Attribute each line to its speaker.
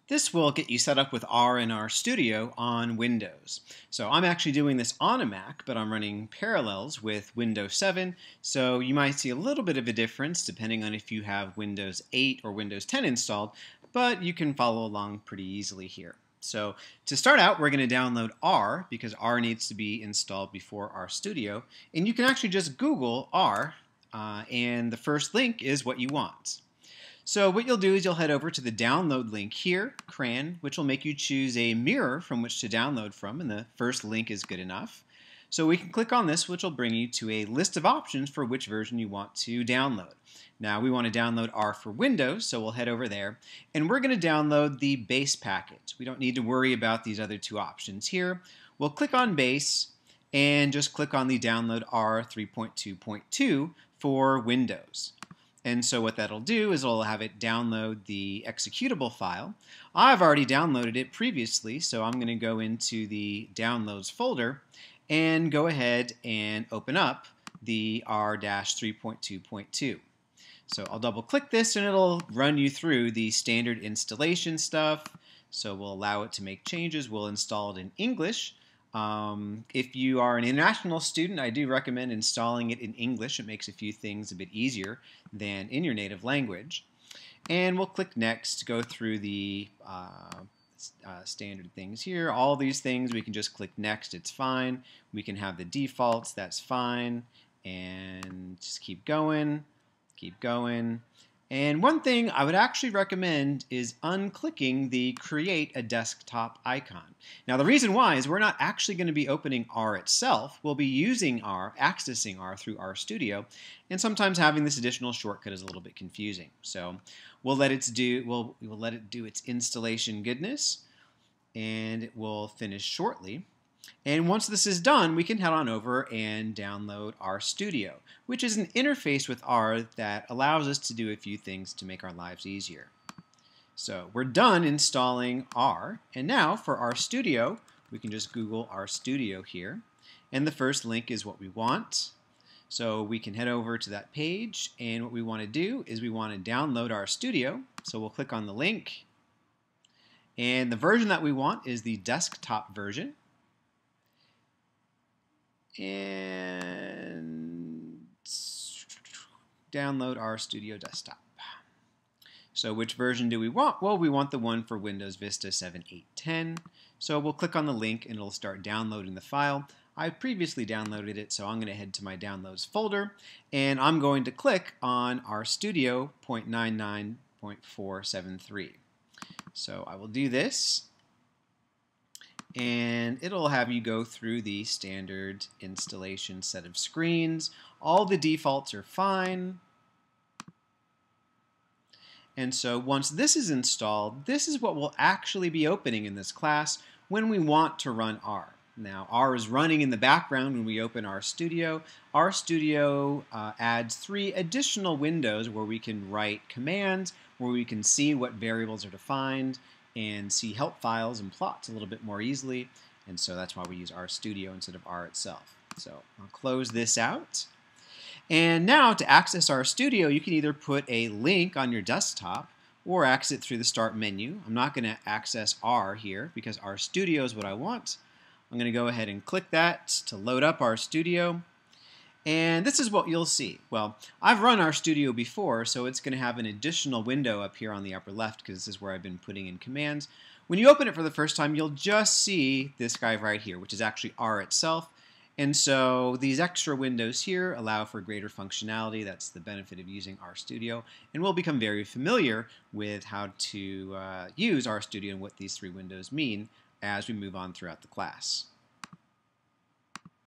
Speaker 1: This will get you set up with R and RStudio on Windows. So I'm actually doing this on a Mac, but I'm running Parallels with Windows 7, so you might see a little bit of a difference depending on if you have Windows 8 or Windows 10 installed, but you can follow along pretty easily here. So to start out, we're going to download R because R needs to be installed before RStudio, and you can actually just Google R, and the first link is what you want. So what you'll do is you'll head over to the download link here, CRAN, which will make you choose a mirror from which to download from, and the first link is good enough. So we can click on this, which will bring you to a list of options for which version you want to download. Now we want to download R for Windows, so we'll head over there, and we're going to download the base package. We don't need to worry about these other two options here. We'll click on base and just click on the download R 3.2.2 for Windows. And so what that'll do is it'll have it download the executable file. I've already downloaded it previously, so I'm going to go into the downloads folder and go ahead and open up the R-3.2.2. So I'll double click this and it'll run you through the standard installation stuff. So we'll allow it to make changes. We'll install it in English. If you are an international student, I do recommend installing it in English. It makes a few things a bit easier than in your native language. And we'll click Next to go through the standard things here. All these things we can just click Next, it's fine. We can have the defaults, that's fine. And just keep going, keep going. And one thing I would actually recommend is unclicking the Create a Desktop icon. Now the reason why is we're not actually going to be opening R itself. We'll be using R, accessing R through RStudio, and sometimes having this additional shortcut is a little bit confusing. So we'll let it do its installation goodness, and it will finish shortly. And once this is done, we can head on over and download RStudio, which is an interface with R that allows us to do a few things to make our lives easier. So we're done installing R, and now for RStudio, we can just Google RStudio here, and the first link is what we want. So we can head over to that page, and what we want to do is we want to download RStudio. So we'll click on the link, and the version that we want is the desktop version. And download RStudio Desktop. So which version do we want? Well, we want the one for Windows Vista 7, 8, 10. So we'll click on the link and it'll start downloading the file. I previously downloaded it, so I'm going to head to my downloads folder and I'm going to click on RStudio 0.99.473. So I will do this, and it'll have you go through the standard installation set of screens. All the defaults are fine. And so once this is installed, this is what we'll actually be opening in this class when we want to run R. Now, R is running in the background when we open RStudio. RStudio adds 3 additional windows where we can write commands, where we can see what variables are defined, and see help files and plots a little bit more easily, and so that's why we use RStudio instead of R itself. So I'll close this out. And now to access RStudio, you can either put a link on your desktop or access it through the Start menu. I'm not going to access R here because RStudio is what I want. I'm going to go ahead and click that to load up RStudio. And this is what you'll see. Well, I've run RStudio before, so it's going to have an additional window up here on the upper left because this is where I've been putting in commands. When you open it for the first time, you'll just see this guy right here, which is actually R itself. And so these extra windows here allow for greater functionality. That's the benefit of using RStudio. And we'll become very familiar with how to use RStudio and what these 3 windows mean as we move on throughout the class.